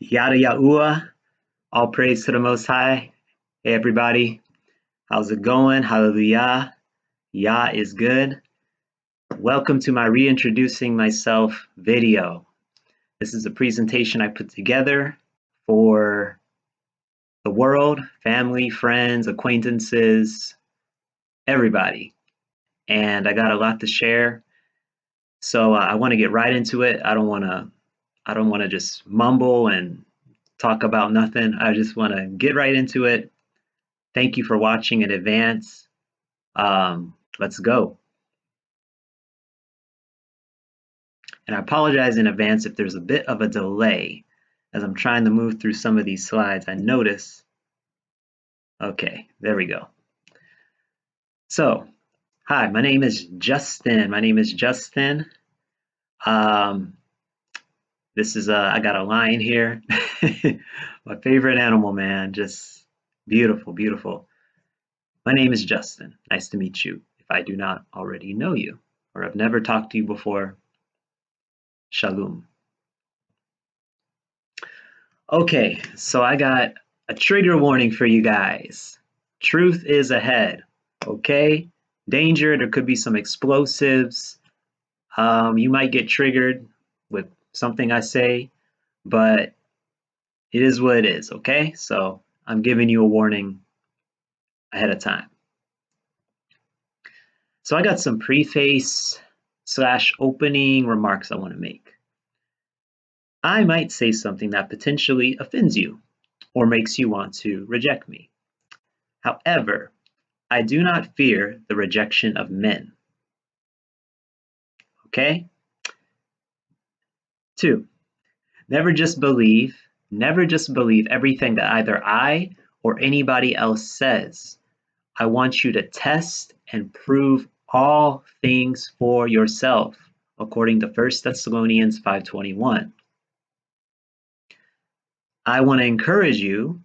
Yada Yahuwah, all praise to the Most High. Hey everybody, how's it going? Hallelujah. Yah is good. Welcome to my Reintroducing Myself video. This is a presentation I put together for the world, family, friends, acquaintances, everybody. And I got a lot to share. So I want to get right into it. I don't want to just mumble and talk about nothing. I just want to get right into it. Thank you for watching in advance. Let's go. And I apologize in advance if there's a bit of a delay as I'm trying to move through some of these slides. I notice. Okay, there we go. So, hi, my name is Justin. This is I got a lion here. My favorite animal, man. Just beautiful, beautiful. My name is Justin. Nice to meet you. If I do not already know you or have never talked to you before, shalom. Okay, so I got a trigger warning for you guys. Truth is ahead, okay? Danger, there could be some explosives. You might get triggered with something I say, but it is what it is, okay? So I'm giving you a warning ahead of time. So I got some preface / opening remarks I want to make. I might say something that potentially offends you or makes you want to reject me. However, I do not fear the rejection of men. Okay? 2, never just believe everything that either I or anybody else says. I want you to test and prove all things for yourself, according to 1 Thessalonians 5:21. I want to encourage you,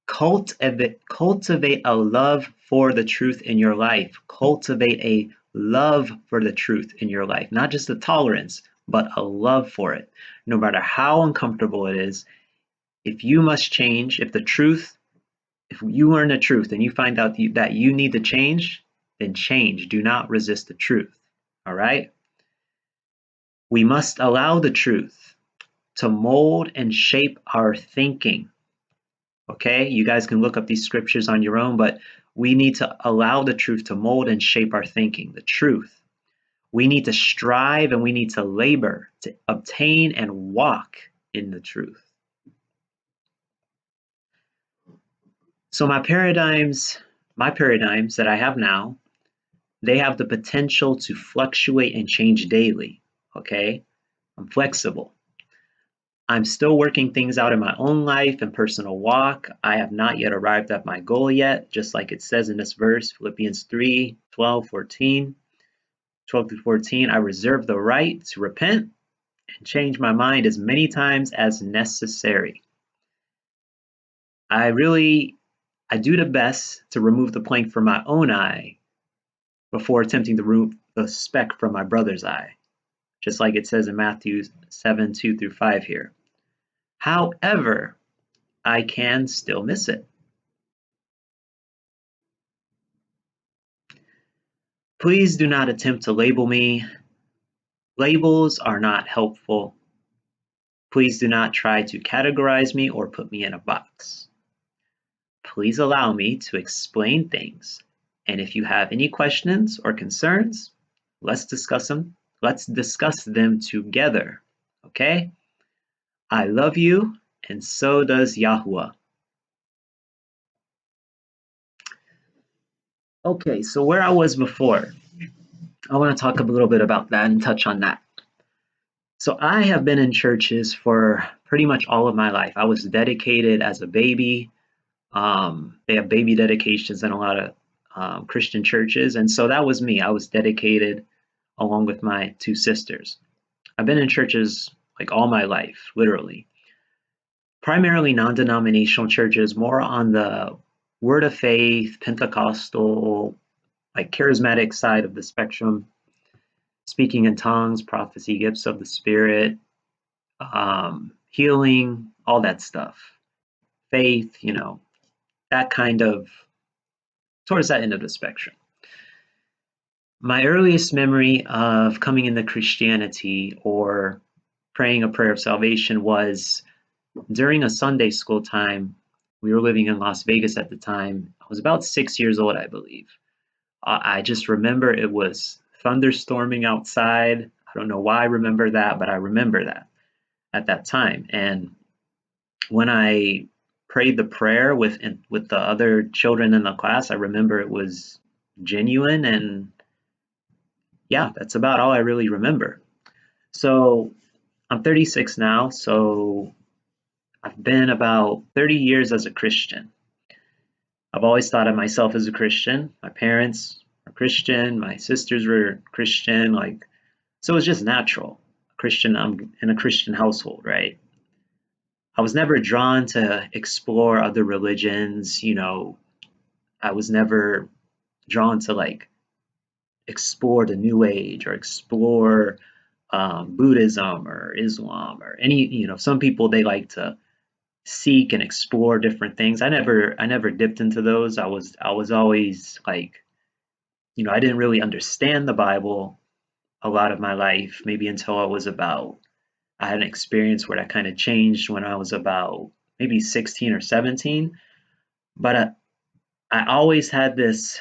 cultivate a love for the truth in your life. Cultivate a love for the truth in your life, not just a tolerance, but a love for it. No matter how uncomfortable it is, if you must change, if you learn the truth and you find out that you need to change, then change. Do not resist the truth. All right? We must allow the truth to mold and shape our thinking. Okay? You guys can look up these scriptures on your own, but we need to allow the truth to mold and shape our thinking. The truth. We need to strive and we need to labor to obtain and walk in the truth. So my paradigms that I have now, they have the potential to fluctuate and change daily, okay? I'm flexible. I'm still working things out in my own life and personal walk. I have not yet arrived at my goal yet, just like it says in this verse, Philippians 3:12 through 14. I reserve the right to repent and change my mind as many times as necessary. I do the best to remove the plank from my own eye before attempting to remove the speck from my brother's eye, just like it says in Matthew 7:2 through 5 here. However, I can still miss it. Please do not attempt to label me. Labels are not helpful. Please do not try to categorize me or put me in a box. Please allow me to explain things. And if you have any questions or concerns, let's discuss them. Let's discuss them together. Okay? I love you, and so does Yahuwah. Okay, so where I was before, I want to talk a little bit about that and touch on that. So I have been in churches for pretty much all of my life. I was dedicated as a baby. They have baby dedications in a lot of Christian churches, and so that was me. I was dedicated along with my 2 sisters. I've been in churches like all my life, literally. Primarily non-denominational churches, more on the Word of Faith, Pentecostal, like charismatic side of the spectrum, speaking in tongues, prophecy, gifts of the Spirit, healing, all that stuff. Faith, that kind of, towards that end of the spectrum. My earliest memory of coming into Christianity or praying a prayer of salvation was during a Sunday school time. We were living in Las Vegas at the time. I was about 6 years old, I believe. I just remember it was thunderstorming outside. I don't know why I remember that, but I remember that at that time. And when I prayed the prayer with the other children in the class, I remember it was genuine, and yeah, that's about all I really remember. So I'm 36 now, so I've been about 30 years as a Christian. I've always thought of myself as a Christian. My parents are Christian, my sisters were Christian, so it was just natural. Christian, I'm in a Christian household, right? I was never drawn to explore other religions, I was never drawn to explore the New Age or explore Buddhism or Islam or any, some people, they like to seek and explore different things. I never dipped into those. I was always I didn't really understand the Bible a lot of my life, maybe until I had an experience where that kind of changed when I was about maybe 16 or 17. But I always had this,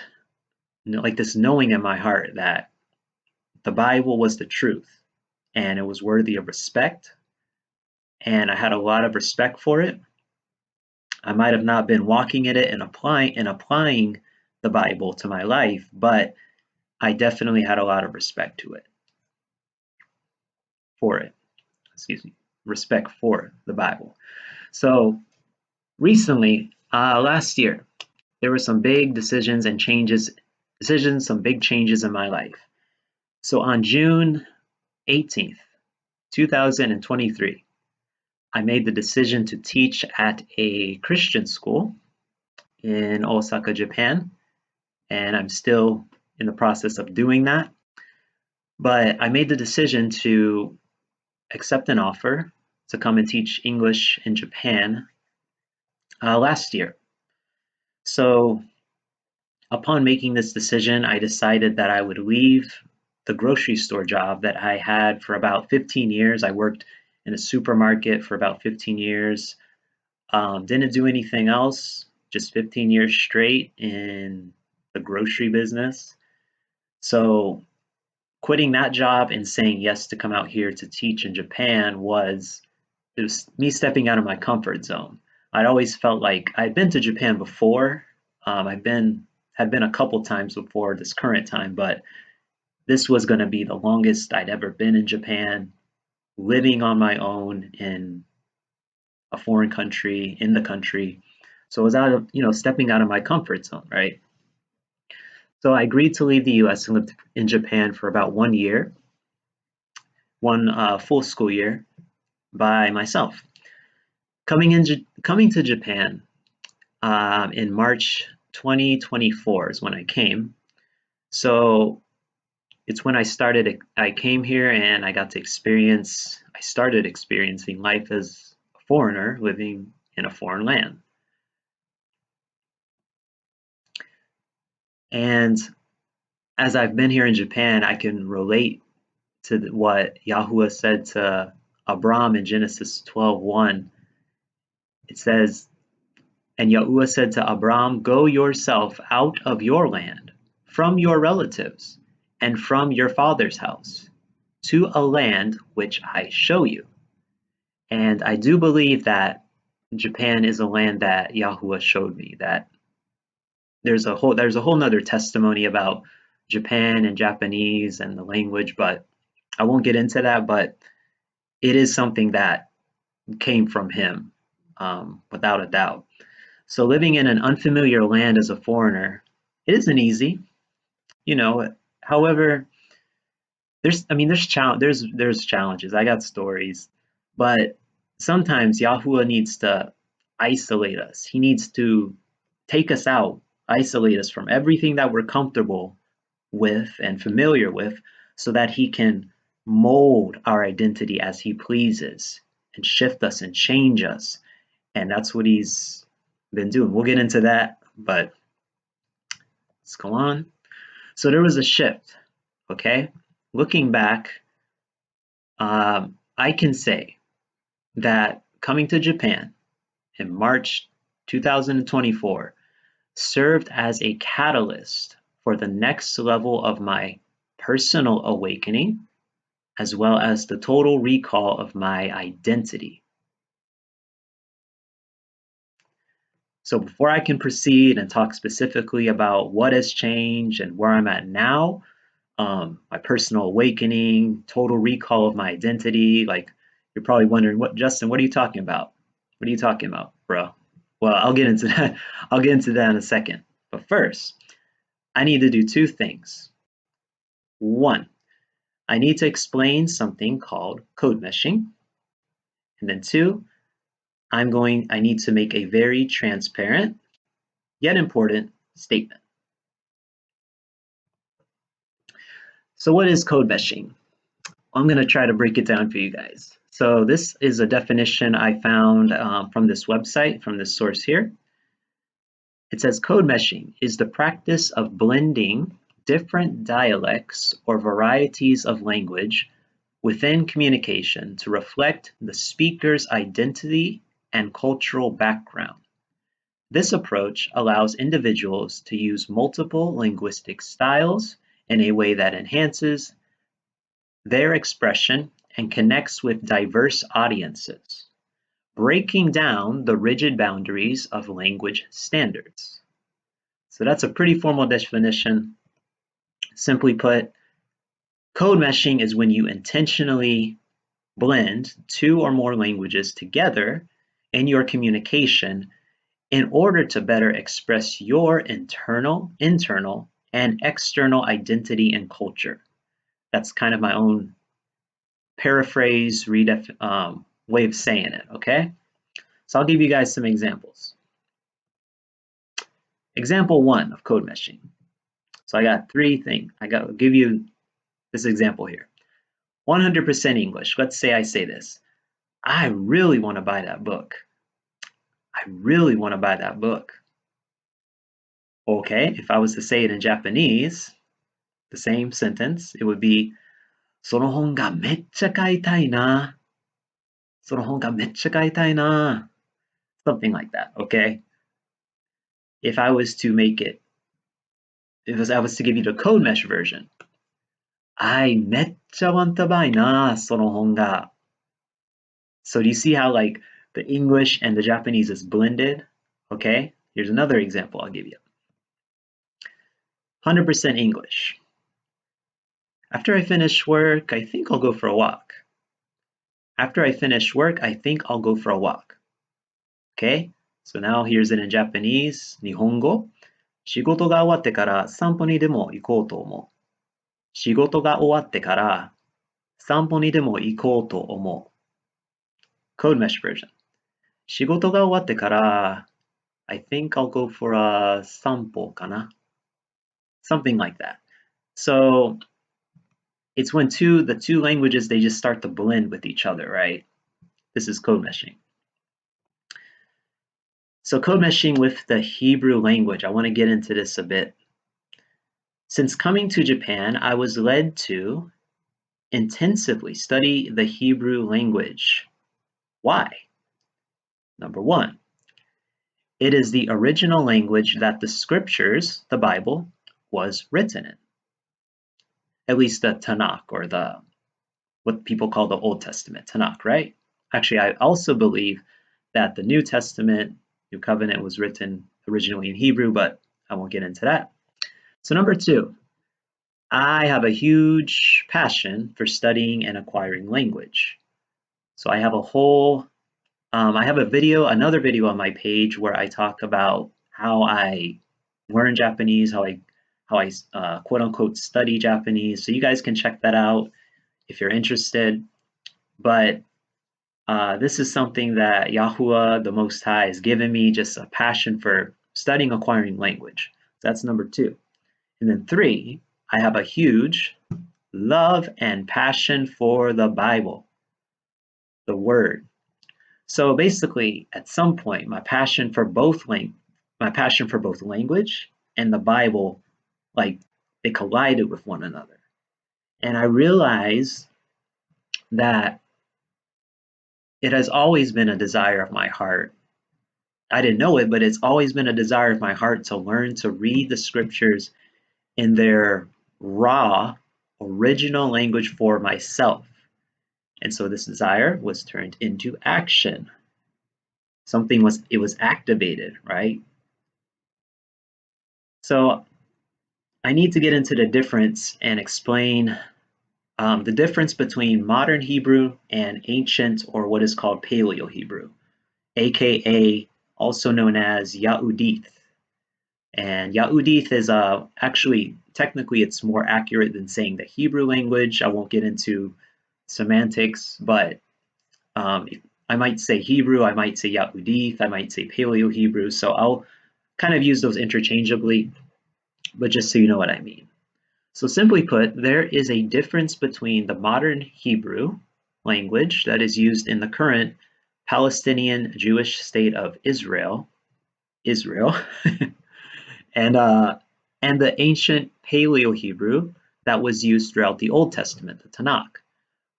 this knowing in my heart that the Bible was the truth and it was worthy of respect. And I had a lot of respect for it. I might have not been walking in it and applying the Bible to my life, but I definitely had a lot of respect for it. Respect for the Bible. So recently, last year, there were some big some big changes in my life. So on June 18th, 2023, I made the decision to teach at a Christian school in Osaka, Japan, and I'm still in the process of doing that. But I made the decision to accept an offer to come and teach English in Japan last year. So upon making this decision, I decided that I would leave the grocery store job that I had for about 15 years. I worked in a supermarket for about 15 years. Didn't do anything else, just 15 years straight in the grocery business. So quitting that job and saying yes to come out here to teach in Japan was me stepping out of my comfort zone. I'd always felt like I'd been to Japan before. Had been a couple times before this current time, but this was going to be the longest I'd ever been in Japan, living on my own in a foreign country, in the country. So it was out of, stepping out of my comfort zone, right? So I agreed to leave the US and lived in Japan for about 1 year, one full school year by myself. Coming to Japan in March 2024 is when I came. So it's when I came here and I started experiencing life as a foreigner living in a foreign land. And as I've been here in Japan, I can relate to what YAHUAH said to Abram in Genesis 12:1. It says, "And YAHUAH said to Abram, go yourself out of your land, from your relatives, and from your father's house, to a land which I show you." And I do believe that Japan is a land that YAHUAH showed me, that there's a whole nother testimony about Japan and Japanese and the language, but I won't get into that. But it is something that came from him, without a doubt. So living in an unfamiliar land as a foreigner, it isn't easy, However, there's challenges. I got stories, but sometimes YAHUAH needs to isolate us. He needs to take us out, isolate us from everything that we're comfortable with and familiar with, so that he can mold our identity as he pleases and shift us and change us And that's what he's been doing. We'll get into that, but let's go on. So there was a shift, okay? Looking back, I can say that coming to Japan in March 2024 served as a catalyst for the next level of my personal awakening, as well as the total recall of my identity. So before I can proceed and talk specifically about what has changed and where I'm at now, my personal awakening, total recall of my identity, like you're probably wondering, Justin, what are you talking about? What are you talking about, bro? Well, I'll get into that. I'll get into that in a second. But first, I need to do two things. One, I need to explain something called code meshing. And then two, I need to make a very transparent yet important statement. So what is code meshing? I'm going to try to break it down for you guys. So this is a definition I found from this website, from this source here. It says code meshing is the practice of blending different dialects or varieties of language within communication to reflect the speaker's identity and cultural background. This approach allows individuals to use multiple linguistic styles in a way that enhances their expression and connects with diverse audiences, breaking down the rigid boundaries of language standards. So that's a pretty formal definition. Simply put, code meshing is when you intentionally blend two or more languages together in your communication in order to better express your internal, and external identity and culture. That's kind of my own paraphrase, way of saying it, okay? So I'll give you guys some examples. Example one of code meshing. So I got three things. I'll give you this example here. 100% English. Let's say I say this. I really want to buy that book. I really want to buy that book. Okay, if I was to say it in Japanese, the same sentence, it would be その本がめっちゃ買いたいな。その本がめっちゃ買いたいな. Something like that, okay? If I was to make it, I was to give you the code mesh version, めっちゃ want to buy な、その本が. So do you see how like the English and the Japanese is blended? Okay, here's another example I'll give you. 100% English. After I finish work, I think I'll go for a walk. After I finish work, I think I'll go for a walk. Okay, so now here's it in Japanese, 日本語。仕事が終わってから散歩にでも行こうと思う。仕事が終わってから散歩にでも行こうと思う。Code mesh version. 仕事が終わってから I think I'll go for a 散歩かな. Something like that. So it's when the two languages, they just start to blend with each other, right? This is code meshing. So code meshing with the Hebrew language, I want to get into this a bit. Since coming to Japan, I was led to intensively study the Hebrew language. Why? Number one, it is the original language that the scriptures, the Bible, was written in. At least the Tanakh, or what people call the Old Testament, Tanakh, right? Actually, I also believe that the New Testament, New Covenant, was written originally in Hebrew, but I won't get into that. So number two, I have a huge passion for studying and acquiring language. So I have another video on my page where I talk about how I learn Japanese, how I quote unquote study Japanese. So you guys can check that out if you're interested. But this is something that Yahuwah, the Most High, has given me, just a passion for studying, acquiring language. So that's number two. And then three, I have a huge love and passion for the Bible, the Word. So basically, at some point, my passion for both language and the Bible, like, they collided with one another. And I realized that it has always been a desire of my heart. I didn't know it, but it's always been a desire of my heart to learn to read the scriptures in their raw, original language for myself. And so this desire was turned into action. It was activated, right? So I need to get into the difference and explain the difference between modern Hebrew and ancient, or what is called Paleo Hebrew, aka also known as Yahudith. And Yahudith is actually, technically, it's more accurate than saying the Hebrew language. I won't get into semantics, but I might say Hebrew, I might say Yahudith, I might say Paleo Hebrew. So I'll kind of use those interchangeably, but just so you know what I mean. So simply put, there is a difference between the modern Hebrew language that is used in the current Palestinian Jewish state of Israel, and the ancient Paleo Hebrew that was used throughout the Old Testament, the Tanakh,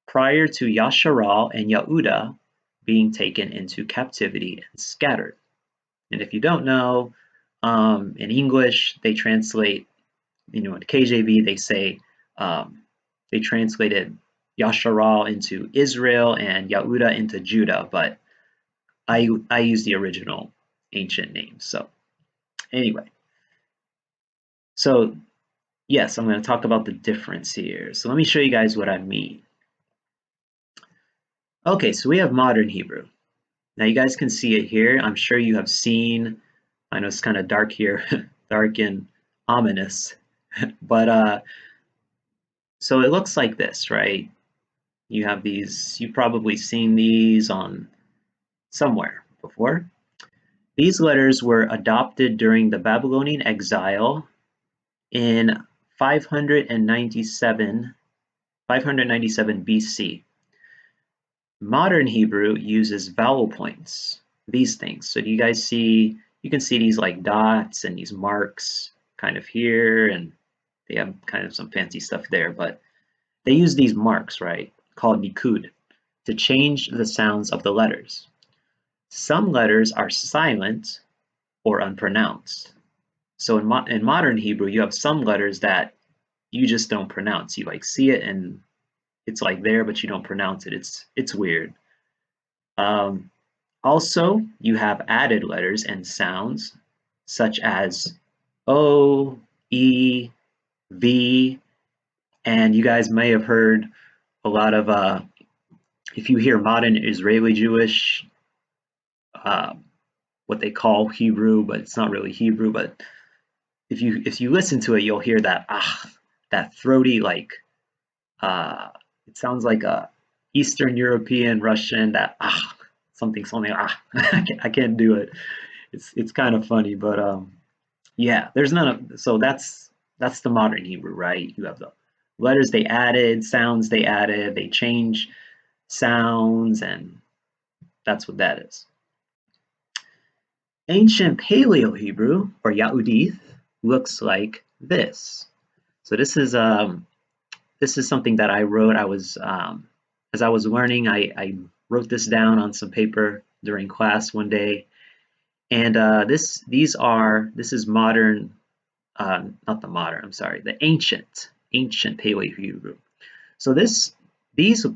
prior to Yasharal and Yahudah being taken into captivity and scattered. And if you don't know, in English, they translate, in KJV, they say, they translated Yasharal into Israel and Yahudah into Judah, but I use the original ancient names. So anyway, so yes, I'm going to talk about the difference here. So let me show you guys what I mean. Okay, so we have modern Hebrew. Now you guys can see it here. I'm sure you have seen, I know it's kind of dark here, dark and ominous, but so it looks like this, right? You have these, you've probably seen these on somewhere before. These letters were adopted during the Babylonian exile in 597 BC. Modern Hebrew uses vowel points, these things. So do you guys see, you can see these like dots and these marks kind of here, and they have kind of some fancy stuff there, but they use these marks, right, called nikud, to change the sounds of the letters. Some letters are silent or unpronounced. So in modern Hebrew, you have some letters that you just don't pronounce. You like see it and it's like there, but you don't pronounce it. It's weird. Also, you have added letters and sounds such as O, E, V, and you guys may have heard a lot of, if you hear modern Israeli Jewish, what they call Hebrew, but it's not really Hebrew, but if you listen to it, you'll hear that that throaty, like it sounds like a Eastern European Russian, that something I can't do it. It's kind of funny, but yeah, there's none of, so that's the modern Hebrew, right? You have the letters they added, sounds they added, they change sounds, and that's what that is. Ancient Paleo Hebrew, or Yahudith, looks like this. So this is something that I wrote. I was as I was learning, I wrote this down on some paper during class one day, and this is modern, not the modern. I'm sorry, the ancient Paleo Hebrew. So these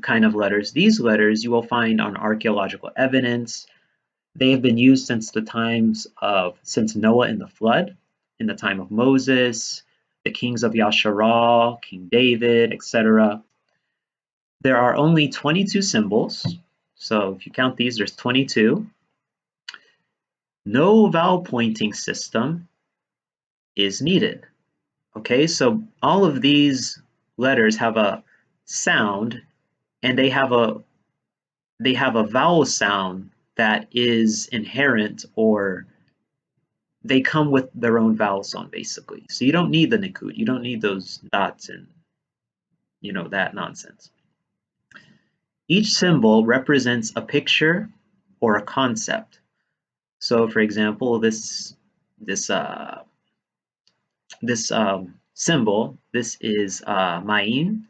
kind of letters, these letters you will find on archaeological evidence. They have been used since Noah and the flood, in the time of Moses, the kings of Yasharal, King David, etc. There are only 22 symbols. So if you count these, there's 22. No vowel pointing system is needed. Okay, so all of these letters have a sound, and they have a vowel sound that is inherent, or they come with their own vowel sound, basically. So you don't need the nikud, you don't need those dots and that nonsense. Each symbol represents a picture or a concept. So, for example, this symbol, this is ma'im.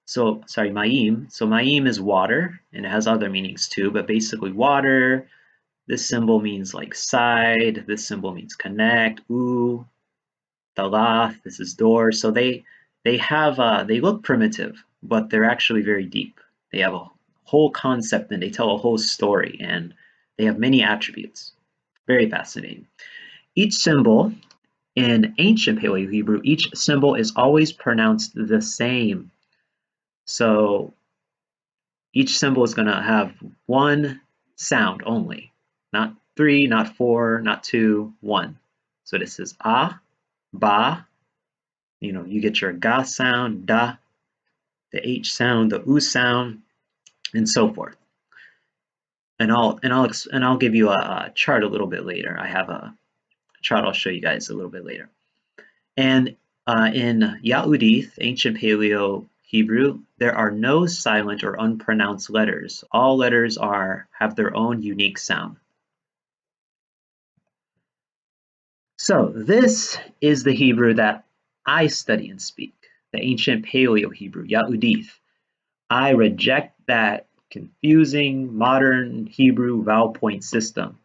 So, sorry, ma'im. So ma'im is water, and it has other meanings too, but basically water. This symbol means like side. This symbol means connect. Dalah. This is door. So they look primitive, but they're actually very deep. They have a whole concept and they tell a whole story, and they have many attributes. Very fascinating. Each symbol in ancient Paleo Hebrew, each symbol is always pronounced the same. So each symbol is going to have one sound only, not three, not four, not two, one. So this is ah, ba, you get your ga sound, da, the H sound, the U sound, and so forth. And I'll give you a chart a little bit later. I have a chart I'll show you guys a little bit later. And in Yahudith, ancient Paleo Hebrew, there are no silent or unpronounced letters. All letters have their own unique sound. So this is the Hebrew that I study and speak, the ancient Paleo Hebrew, Yahudith. I reject that confusing modern Hebrew vowel point system.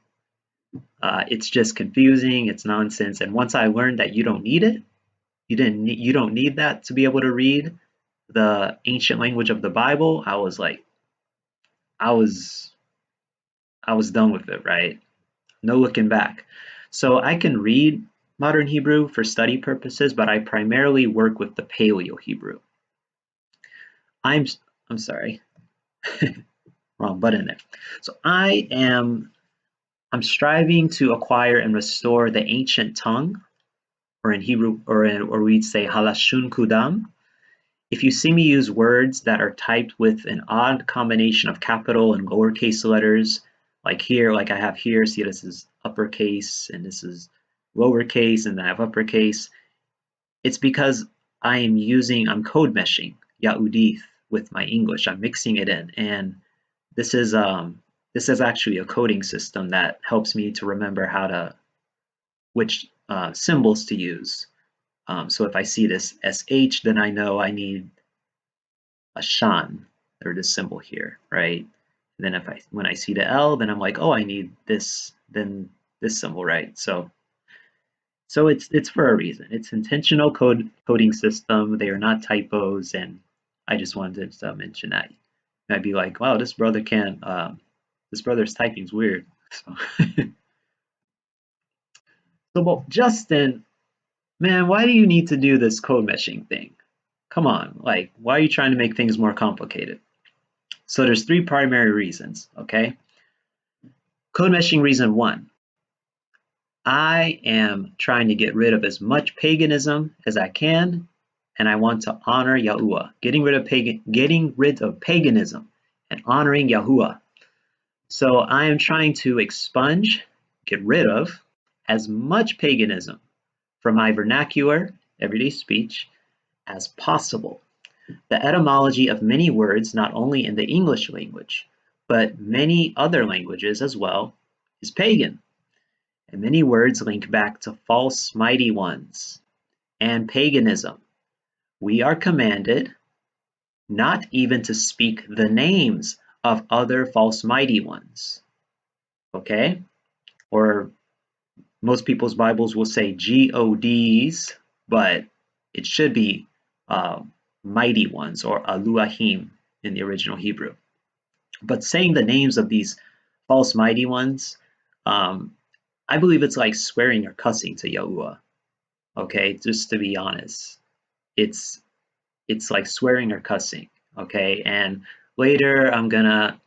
It's just confusing, it's nonsense, and once I learned that you don't need it, you don't need that to be able to read the ancient language of the Bible, I was done with it, right? No looking back. So I can read modern Hebrew for study purposes, but I primarily work with the Paleo Hebrew. I'm sorry. Wrong button there. So I'm striving to acquire and restore the ancient tongue, or in Hebrew, or we'd say halashun kudam. If you see me use words that are typed with an odd combination of capital and lowercase letters, like here, like I have here, see this is uppercase and this is lowercase and then I have uppercase, it's because I'm code meshing Yahudith with my English. I'm mixing it in, and this is actually a coding system that helps me to remember which symbols to use. So if I see this SH, then I know I need a shan, or this symbol here, right? And then when I see the L, then I'm like, oh, I need this, then this symbol, right? So it's for a reason. It's intentional coding system. They are not typos, and I just wanted to mention that. You might be like, wow, this brother's typing's weird. So, well, Justin, man, why do you need to do this code meshing thing? Come on, like, why are you trying to make things more complicated? So there's three primary reasons, okay? Code meshing reason one, I am trying to get rid of as much paganism as I can, and I want to honor Yahuwah, getting rid of paganism and honoring Yahuwah. So I am trying to get rid of as much paganism from my vernacular, everyday speech, as possible. The etymology of many words, not only in the English language, but many other languages as well, is pagan. And many words link back to false mighty ones and paganism. We are commanded not even to speak the names of other false mighty ones. Okay? Or most people's Bibles will say gods, but it should be mighty ones, or Elohim in the original Hebrew. But saying the names of these false mighty ones, I believe it's like swearing or cussing to Yahuwah. Okay, just to be honest, it's like swearing or cussing. Okay, and later I'm gonna,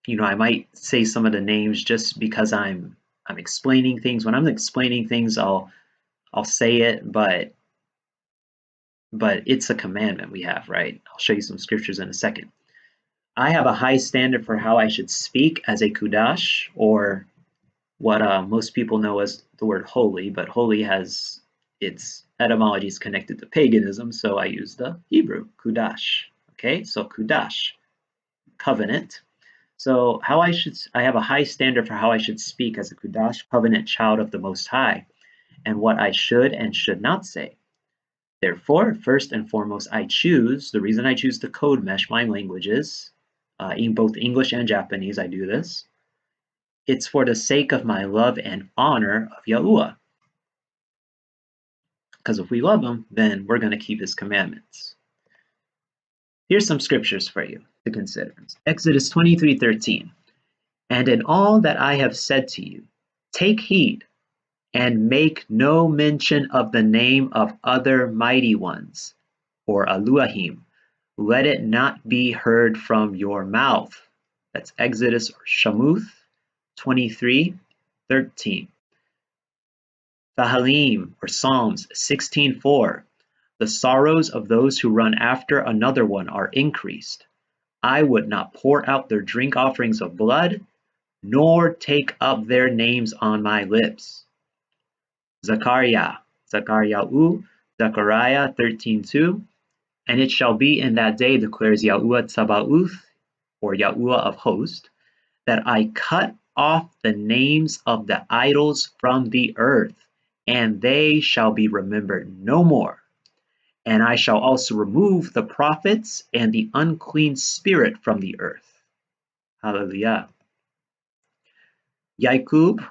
I might say some of the names just because I'm explaining things. When I'm explaining things, I'll say it, but it's a commandment we have, right? I'll show you some scriptures in a second. I have a high standard for how I should speak as a kudash, or what most people know as the word holy, but holy has its etymology is connected to paganism, so I use the Hebrew kudash. Okay, so kudash, covenant. So I have a high standard for how I should speak as a Kudash covenant child of the Most High, and what I should and should not say. Therefore, first and foremost, the reason I choose to code mesh my languages, in both English and Japanese, I do this. It's for the sake of my love and honor of Yahuwah. Because if we love him, then we're going to keep his commandments. Here's some scriptures for you to consider. Exodus 23:13. And in all that I have said to you, take heed and make no mention of the name of other mighty ones, or Elohim. Let it not be heard from your mouth. That's Exodus or Shamuth 23:13. Tehillim or Psalms 16:4. The sorrows of those who run after another one are increased. I would not pour out their drink offerings of blood, nor take up their names on my lips. Zechariah 13:2. And it shall be in that day, declares Yahuwah Tsabaoth, or Yahuwah of hosts, that I cut off the names of the idols from the earth, and they shall be remembered no more. And I shall also remove the prophets and the unclean spirit from the earth. Hallelujah. Yaakov,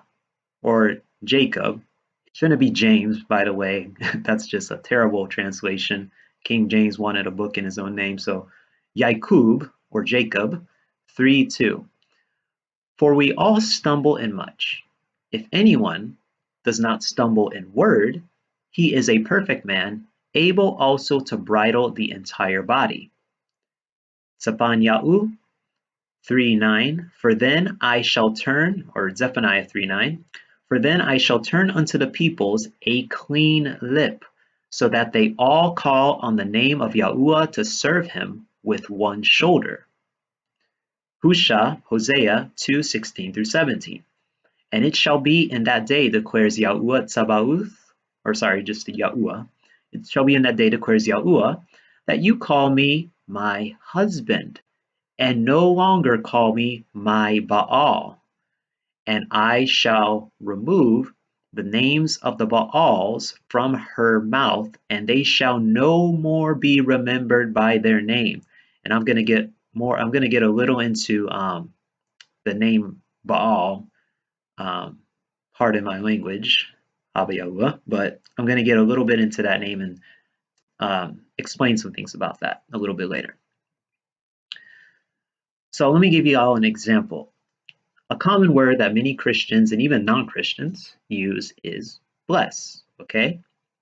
or Jacob, it shouldn't be James, by the way. That's just a terrible translation. King James wanted a book in his own name. So Yaakov, or Jacob, 3:2. For we all stumble in much. If anyone does not stumble in word, he is a perfect man, able also to bridle the entire body. Zephaniah 3:9. For then I shall turn, or Zephaniah 3:9. For then I shall turn unto the peoples a clean lip, so that they all call on the name of Yahuwah to serve him with one shoulder. Hosea 2:16-17. And it shall be in that day, declares Yahuwah Tsabaoth, or sorry, just the Yahuwah. It shall be in that day, declares Yahuwah, that you call me my husband, and no longer call me my Baal. And I shall remove the names of the Baals from her mouth, and they shall no more be remembered by their name. And I'm going to get a little into the name Baal. Pardon my language, Abba, but I'm going to get a little bit into that name and explain some things about that a little bit later. So let me give you all an example. A common word that many Christians and even non-Christians use is bless, okay?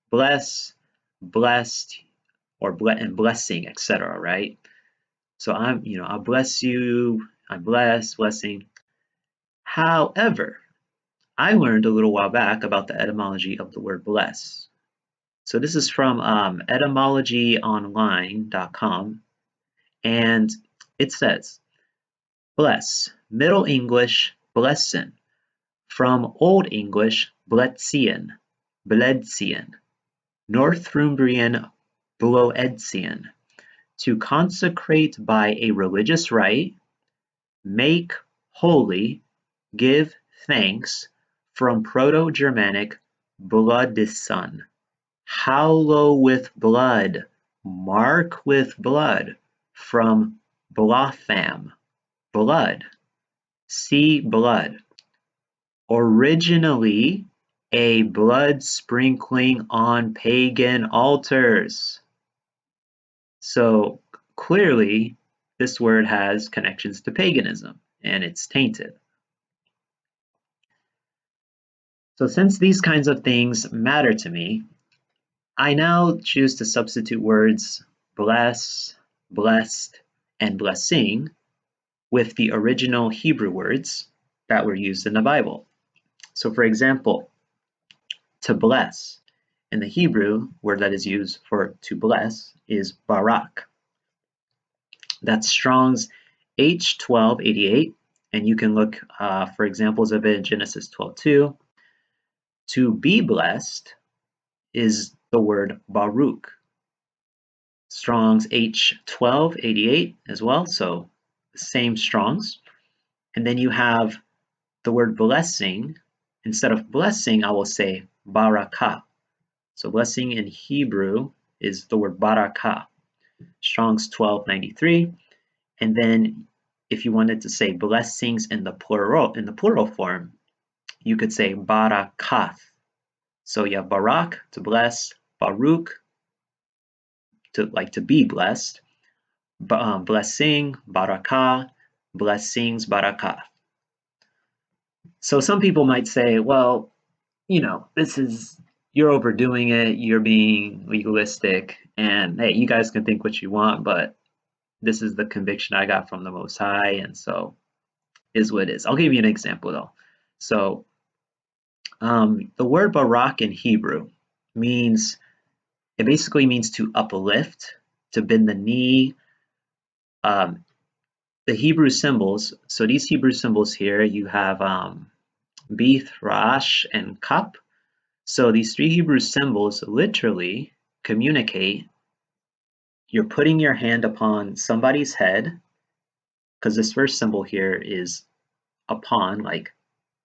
Bless, blessed, and blessing, etc., right? So I bless you, I'm blessed, blessing. However, I learned a little while back about the etymology of the word bless. So this is from etymologyonline.com, and it says, bless, Middle English, blessin, from Old English, bletzian, Northumbrian, bloedsian, to consecrate by a religious rite, make holy, give thanks, from Proto-Germanic bloodison, hallow with blood, mark with blood, from blotham, blood, see blood. Originally a blood sprinkling on pagan altars. So clearly this word has connections to paganism and it's tainted. So since these kinds of things matter to me, I now choose to substitute words bless, blessed, and blessing with the original Hebrew words that were used in the Bible. So for example, to bless, in the Hebrew, word that is used for to bless is barak. That's Strong's H1288, and you can look for examples of it in Genesis 12:2. To be blessed is the word Baruch. Strong's H1288 as well, so the same Strong's. And then you have the word blessing. Instead of blessing, I will say barakah. So blessing in Hebrew is the word barakah. Strong's 1293. And then if you wanted to say blessings in the plural form, you could say barakath. So you have barak, to bless, baruch, to be blessed, blessing, barakah, blessings, barakah. So some people might say, well, you're overdoing it, you're being legalistic, and hey, you guys can think what you want, but this is the conviction I got from the Most High, and so is what it is. I'll give you an example though. So the word barak in Hebrew basically means to uplift, to bend the knee. The Hebrew symbols, so these Hebrew symbols here, you have Beth, Rash, and Kap. So these three Hebrew symbols literally communicate you're putting your hand upon somebody's head, because this first symbol here is upon,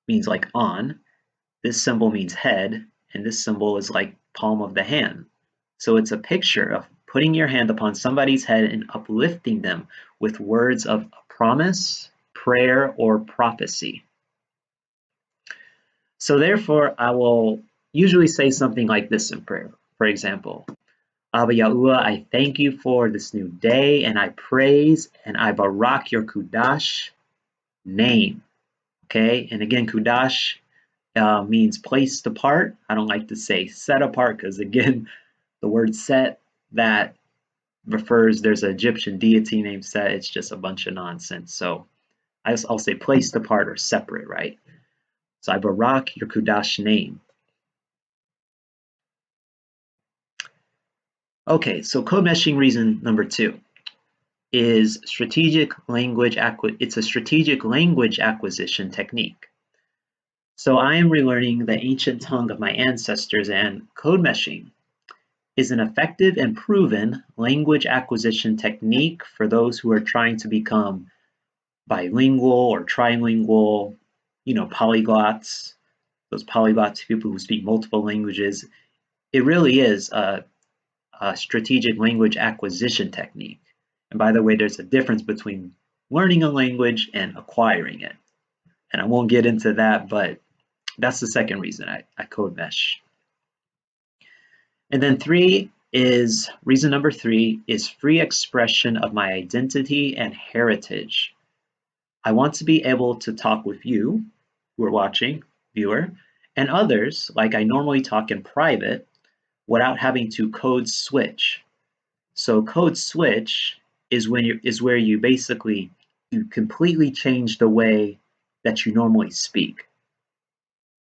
means like on. This symbol means head, and this symbol is like palm of the hand. So it's a picture of putting your hand upon somebody's head and uplifting them with words of promise, prayer, or prophecy. So therefore, I will usually say something like this in prayer. For example, Abba Yahuwah, I thank you for this new day, and I praise and I barak your Kudash name. Okay, and again, Kudash means placed apart. I don't like to say set apart because, again, the word set, that there's an Egyptian deity named Set. It's just a bunch of nonsense. So I'll say placed apart or separate, right? So I barak your Kudash name. Okay, so code meshing reason number 2 is strategic language it's a strategic language acquisition technique. So I am relearning the ancient tongue of my ancestors, and code meshing is an effective and proven language acquisition technique for those who are trying to become bilingual or trilingual, polyglots, those polyglots, people who speak multiple languages. It really is a strategic language acquisition technique. And by the way, there's a difference between learning a language and acquiring it. And I won't get into that, but that's the second reason I code mesh. And then reason number 3 is free expression of my identity and heritage. I want to be able to talk with you who are watching, viewer, and others like I normally talk in private without having to code switch. So code switch is where you basically completely change the way that you normally speak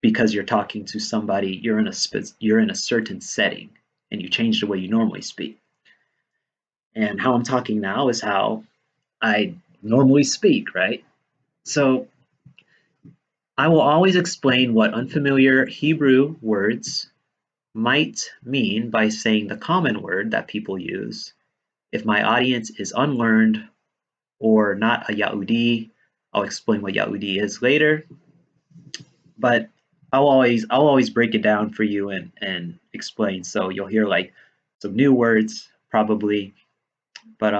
because you're talking to somebody, you're in a certain setting and you change the way you normally speak. And how I'm talking now is how I normally speak, right? So I will always explain what unfamiliar Hebrew words might mean by saying the common word that people use. If my audience is unlearned or not a Yahudi, I'll explain what Yahudi is later. But I'll always break it down for you and explain. So you'll hear like some new words probably, but